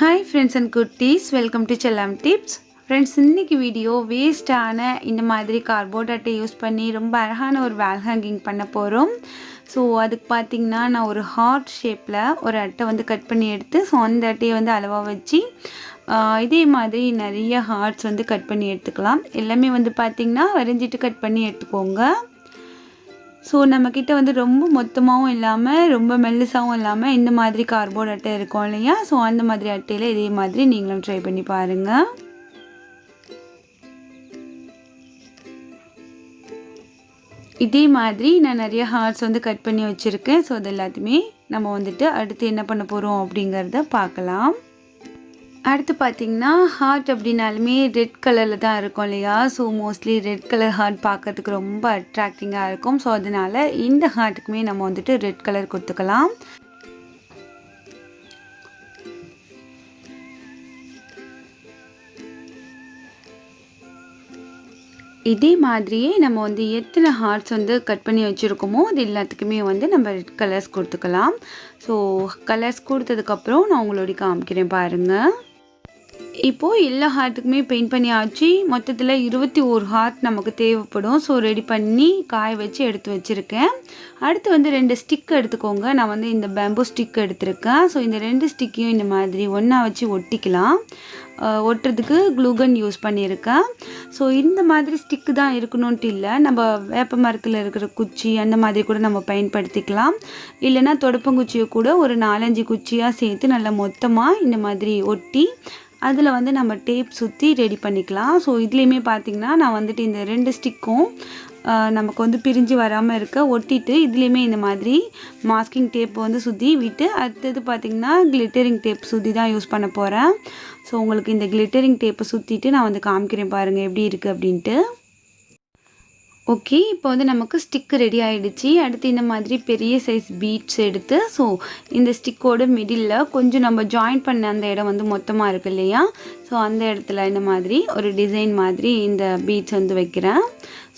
Hi friends and goodies, welcome to Chellam Tips. Friends, இன்னைக்கு video வேஸ்டான இந்த மாதிரி cardboard அட்டை யூஸ் பண்ணி ரொம்ப அழகான ஒரு வால் ஹேங்கிங் பண்ண போகிறோம். ஸோ அதுக்கு பார்த்தீங்கன்னா நான் ஒரு ஹார்ட் ஷேப்பில் ஒரு அட்டை வந்து கட் பண்ணி எடுத்து ஸோ அந்த அட்டையை வந்து அளவாக வச்சு இதே மாதிரி நிறைய ஹார்ட்ஸ் வந்து கட் பண்ணி எடுத்துக்கலாம். எல்லாமே வந்து பார்த்திங்கன்னா வரைஞ்சிட்டு கட் பண்ணி எடுத்துக்கோங்க. ஸோ நம்மக்கிட்ட வந்து ரொம்ப மொத்தமாகவும் இல்லாமல் ரொம்ப மெல்லிசாகவும் இல்லாமல் இந்த மாதிரி கார்ட்போர்ட் அட்டை இருக்கும் இல்லையா, ஸோ அந்த மாதிரி அட்டையில் இதே மாதிரி நீங்களும் ட்ரை பண்ணி பாருங்கள். இதே மாதிரி நான் நிறைய ஹார்ட்ஸ் வந்து கட் பண்ணி வச்சுருக்கேன். ஸோ அது எல்லாத்தையுமே நம்ம வந்துட்டு அடுத்து என்ன பண்ண போகிறோம் அப்படிங்கிறத பார்க்கலாம். அடுத்து பார்த்திங்கன்னா ஹார்ட் அப்படின்னாலுமே ரெட் கலரில் தான் இருக்கும் இல்லையா, so mostly red colour heart பார்க்கறதுக்கு ரொம்ப அட்ராக்டிங்காக இருக்கும். ஸோ அதனால் இந்த ஹார்ட்டுக்குமே நம்ம வந்துட்டு ரெட் கலர் கொடுத்துக்கலாம். இதே மாதிரியே நம்ம வந்து எத்தனை ஹார்ட்ஸ் வந்து கட் பண்ணி வச்சுருக்கோமோ அது எல்லாத்துக்குமே வந்து நம்ம ரெட் கலர்ஸ் கொடுத்துக்கலாம். ஸோ கலர்ஸ் கொடுத்ததுக்கப்புறம் நான் உங்களோட காமிக்கிறேன் பாருங்கள். இப்போது எல்லா ஹார்ட்டுக்குமே பெயிண்ட் பண்ணியாச்சு. மொத்தத்தில் 21 ஹார்ட் நமக்கு தேவைப்படும். ஸோ ரெடி பண்ணி காய வச்சு எடுத்து வச்சுருக்கேன். அடுத்து வந்து 2 ஸ்டிக் எடுத்துக்கோங்க. நான் வந்து இந்த பேம்பூ ஸ்டிக் எடுத்திருக்கேன். ஸோ இந்த 2 ஸ்டிக்கையும் இந்த மாதிரி ஒன்றா வச்சு ஒட்டிக்கலாம். ஒட்டுறதுக்கு க்ளூகன் யூஸ் பண்ணியிருக்கேன். ஸோ இந்த மாதிரி ஸ்டிக்கு தான் இருக்கணுன்ட்டு இல்லை, நம்ம வேப்ப மரத்தில் இருக்கிற குச்சி அந்த மாதிரி கூட நம்ம பயன்படுத்திக்கலாம். இல்லைன்னா தொடப்பங்குச்சியை கூட ஒரு 4-5 குச்சியாக சேர்த்து நல்லா மொத்தமாக இந்த மாதிரி ஒட்டி அதில் வந்து நம்ம டேப் சுற்றி ரெடி பண்ணிக்கலாம். ஸோ இதுலேயுமே பார்த்திங்கன்னா நான் வந்துட்டு இந்த 2 ஸ்டிக்கும் நமக்கு வந்து பிரிஞ்சு வராமல் இருக்க ஒட்டிட்டு இதுலேயுமே இந்த மாதிரி மாஸ்கிங் டேப் வந்து சுற்றி விட்டு அடுத்தது பார்த்திங்கன்னா கிளிட்டரிங் டேப் சுற்றி தான் யூஸ் பண்ண போகிறேன். ஸோ உங்களுக்கு இந்த கிளிட்டரிங் டேப்பை சுற்றிட்டு நான் வந்து காமிக்கிறேன் பாருங்கள் எப்படி இருக்குது அப்படின்ட்டு. ஓகே, இப்போ வந்து நமக்கு ஸ்டிக்கு ரெடி ஆகிடுச்சு. அடுத்து இந்த மாதிரி பெரிய சைஸ் பீட்ஸ் எடுத்து ஸோ இந்த ஸ்டிக்கோட மிடில் கொஞ்சம் நம்ம ஜாயின் பண்ண அந்த இடம் வந்து மொத்தமாக இருக்குது இல்லையா, ஸோ அந்த இடத்துல இந்த மாதிரி ஒரு டிசைன் மாதிரி இந்த பீட்ஸ் வந்து வைக்கிறேன்.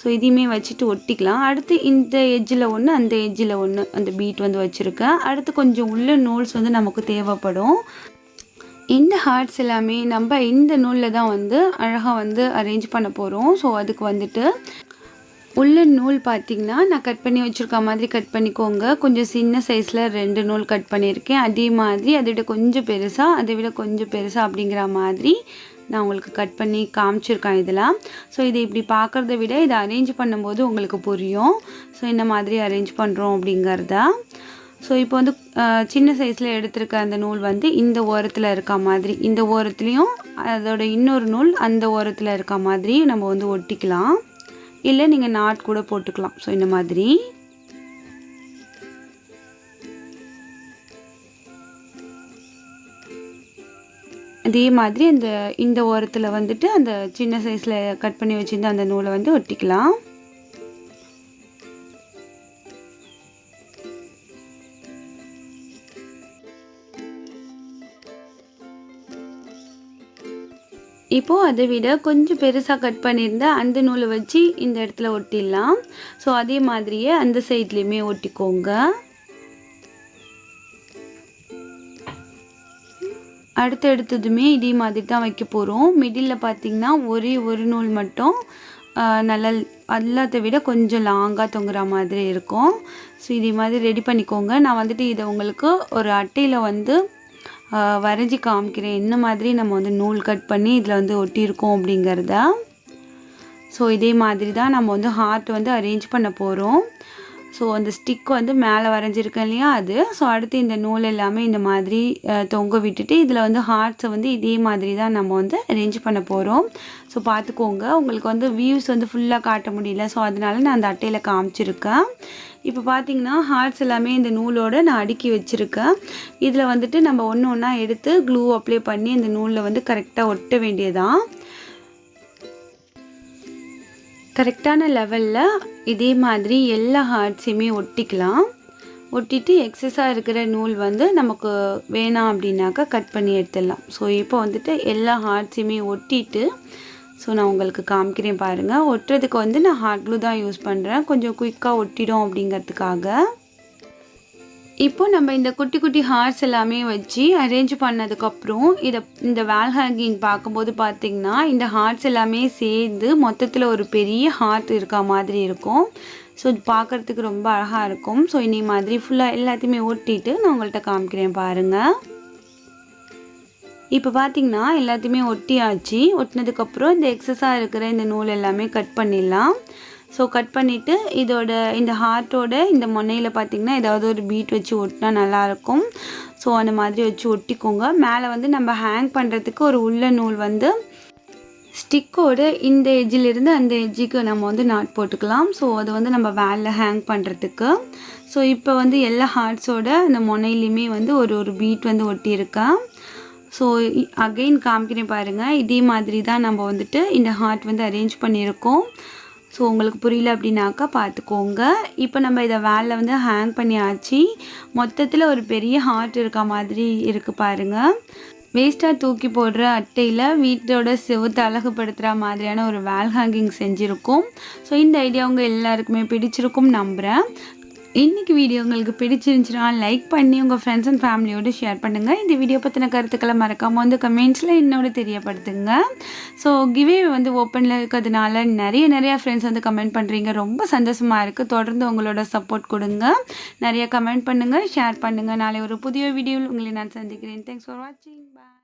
ஸோ இதையுமே வச்சுட்டு ஒட்டிக்கலாம். அடுத்து இந்த எட்ஜில் ஒன்று அந்த எட்ஜில் ஒன்று அந்த பீட் வந்து வச்சுருக்கேன். அடுத்து கொஞ்சம் உள்ள நூல்ஸ் வந்து நமக்கு தேவைப்படும். இந்த ஹார்ட்ஸ் எல்லாமே நம்ம இந்த நூலில் தான் வந்து அழகாக வந்து அரேஞ்ச் பண்ண போகிறோம். ஸோ அதுக்கு வந்துட்டு உள்ள நூல் பார்த்திங்கன்னா நான் கட் பண்ணி வச்சுருக்க மாதிரி கட் பண்ணிக்கோங்க. கொஞ்சம் சின்ன சைஸில் 2 நூல் கட் பண்ணியிருக்கேன். அதே மாதிரி அதை விட கொஞ்சம் பெருசாக அதை விட கொஞ்சம் பெருசாக அப்படிங்கிற மாதிரி நான் உங்களுக்கு கட் பண்ணி காமிச்சிருக்கேன் இதெல்லாம். ஸோ இதை இப்படி பார்க்குறத விட இதை அரேஞ்ச் பண்ணும்போது உங்களுக்கு புரியும். ஸோ இந்த மாதிரி அரேஞ்ச் பண்ணுறோம் அப்படிங்கிறதா. ஸோ இப்போ வந்து சின்ன சைஸில் எடுத்திருக்க அந்த நூல் வந்து இந்த ஓரத்தில் இருக்க மாதிரி இந்த ஓரத்துலேயும் அதோட இன்னொரு நூல் அந்த ஓரத்தில் இருக்க மாதிரி நம்ம வந்து ஒட்டிக்கலாம். இல்லை நீங்கள் நாட் கூட போட்டுக்கலாம். ஸோ இந்த மாதிரி அதே மாதிரி இந்த ஓரத்தில் வந்துட்டு அந்த சின்ன சைஸில் கட் பண்ணி வச்சுருந்த அந்த நூலை வந்து ஒட்டிக்கலாம். இப்போது அதை விட கொஞ்சம் பெருசாக கட் பண்ணியிருந்த அந்த நூலை வச்சு இந்த இடத்துல ஒட்டிடலாம். ஸோ அதே மாதிரியே அந்த சைட்லேயுமே ஒட்டிக்கோங்க. அடுத்தடுத்ததுமே இதே மாதிரி தான் வைக்க போகிறோம். மிடில் பார்த்திங்கன்னா ஒரே ஒரு நூல் மட்டும் நல்லா எல்லாத்த விட கொஞ்சம் லாங்காக தொங்குற மாதிரி இருக்கும். ஸோ இதே மாதிரி ரெடி பண்ணிக்கோங்க. நான் வந்துட்டு இதை உங்களுக்கு ஒரு அட்டையில் வந்து வரைஞ்சி காமிக்கிறேன் என்ன மாதிரி நம்ம வந்து நூல் கட் பண்ணி இதில் வந்து ஒட்டியிருக்கோம் அப்படிங்கிறத. ஸோ இதே மாதிரி தான் நம்ம வந்து ஹார்ட் வந்து அரேஞ்ச் பண்ண போகிறோம். ஸோ அந்த ஸ்டிக் வந்து மேலே வரைஞ்சிருக்கேன் இல்லையா அது. ஸோ அடுத்து இந்த நூல் எல்லாமே இந்த மாதிரி தொங்க விட்டுட்டு இதில் வந்து ஹார்ட்ஸை வந்து இதே மாதிரி தான் நம்ம வந்து அரேஞ்ச் பண்ண போகிறோம். ஸோ பார்த்துக்கோங்க, உங்களுக்கு வந்து வியூஸ் வந்து ஃபுல்லாக காட்ட முடியல. ஸோ அதனால நான் அந்த அட்டையில் காமிச்சிருக்கேன். இப்போ பார்த்திங்கன்னா ஹார்ட்ஸ் எல்லாமே இந்த நூலோடு நான் அடுக்கி வச்சுருக்கேன். இதில் வந்துட்டு நம்ம ஒன்று ஒன்றா எடுத்து க்ளூ அப்ளை பண்ணி இந்த நூலில் வந்து கரெக்டாக ஒட்ட வேண்டியதான். கரெக்டான லெவலில் இதே மாதிரி எல்லா ஹார்ட்ஸையுமே ஒட்டிக்கலாம். ஒட்டிட்டு எக்ஸஸாக இருக்கிற நூல் வந்து நமக்கு வேணாம் அப்படின்னாக்கா கட் பண்ணி எடுத்துடலாம். ஸோ இப்போ வந்துட்டு எல்லா ஹார்ட்ஸையுமே ஒட்டிட்டு ஸோ நான் உங்களுக்கு காமிக்கிறேன் பாருங்கள். ஒட்டுறதுக்கு வந்து நான் ஹாட் க்ளூ தான் யூஸ் பண்ணுறேன், கொஞ்சம் குயிக்காக ஒட்டிடும் அப்படிங்கிறதுக்காக. இப்போ நம்ம இந்த குட்டி குட்டி ஹார்ட்ஸ் எல்லாமே வச்சு அரேஞ்ச் பண்ணதுக்கப்புறம் இந்த வால் ஹேங்கிங் பார்க்கும்போது பார்த்திங்கன்னா இந்த ஹார்ட்ஸ் எல்லாமே சேர்ந்து மொத்தத்தில் ஒரு பெரிய ஹார்ட் இருக்க மாதிரி இருக்கும். ஸோ இது பார்க்குறதுக்கு ரொம்ப அழகாக இருக்கும். ஸோ இனி மாதிரி ஃபுல்லாக எல்லாத்தையுமே ஒட்டிட்டு நான் உங்கள்கிட்ட காமிக்கிறேன் பாருங்கள். இப்போ பார்த்திங்கன்னா எல்லாத்தையுமே ஒட்டியாச்சு. ஒட்டினதுக்கப்புறம் இந்த எக்ஸஸாக இருக்கிற இந்த நூல் எல்லாமே கட் பண்ணிடலாம். ஸோ கட் பண்ணிவிட்டு இந்த ஹார்ட்டோட இந்த முனையில் பார்த்திங்கன்னா ஏதாவது ஒரு பீட் வச்சு ஒட்டினா நல்லாயிருக்கும். ஸோ அந்த மாதிரி வச்சு ஒட்டிக்கோங்க. மேலே வந்து நம்ம ஹேங் பண்ணுறதுக்கு ஒரு உள்ள நூல் வந்து ஸ்டிக்கோட இந்த எஜ்ஜிலிருந்து அந்த எஜ்ஜுக்கு நம்ம வந்து நாட் போட்டுக்கலாம். ஸோ அது வந்து நம்ம வேலில் ஹேங் பண்ணுறதுக்கு. ஸோ இப்போ வந்து எல்லா ஹார்ட்ஸோட அந்த முனையிலையுமே வந்து ஒரு பீட் வந்து ஒட்டியிருக்கேன். ஸோ அகெயின் காமிக்கிறேன் பாருங்கள். இதே மாதிரி தான் நம்ம வந்துட்டு இந்த ஹார்ட் வந்து அரேஞ்ச் பண்ணியிருக்கோம். ஸோ உங்களுக்கு புரியல அப்படின்னாக்கா பார்த்துக்கோங்க. இப்போ நம்ம இதை வேலில் வந்து ஹேங் பண்ணியாச்சு. மொத்தத்தில் ஒரு பெரிய ஹார்ட் இருக்க மாதிரி இருக்குது பாருங்கள். வேஸ்ட்டாக தூக்கி போடுற அட்டையில் வீட்டோட செவுத்தை அழகுபடுத்துகிற மாதிரியான ஒரு வால் ஹேங்கிங் செஞ்சுருக்கோம். ஸோ இந்த ஐடியா உங்கள் எல்லாருக்குமே பிடிச்சிருக்கும் நம்புகிறேன். இன்றைக்கி வீடியோ உங்களுக்கு பிடிச்சிருந்துச்சுன்னா லைக் பண்ணி உங்கள் ஃப்ரெண்ட்ஸ் அண்ட் ஃபேமிலியோடு ஷேர் பண்ணுங்கள். இந்த வீடியோ பற்றின கருத்துக்களை மறக்காமல் வந்து கமெண்ட்ஸில் என்னோட தெரியப்படுத்துங்க. ஸோ கிவே வந்து ஓப்பனில் இருக்கிறதுனால நிறைய ஃப்ரெண்ட்ஸ் வந்து கமெண்ட் பண்ணுறீங்க. ரொம்ப சந்தோஷமாக இருக்குது. தொடர்ந்து உங்களோட சப்போர்ட் கொடுங்க. நிறைய கமெண்ட் பண்ணுங்கள், ஷேர் பண்ணுங்கள். நாளை ஒரு புதிய வீடியோவில் உங்களை நான் சந்திக்கிறேன். தேங்க்ஸ் ஃபார் வாட்சிங். பாய்.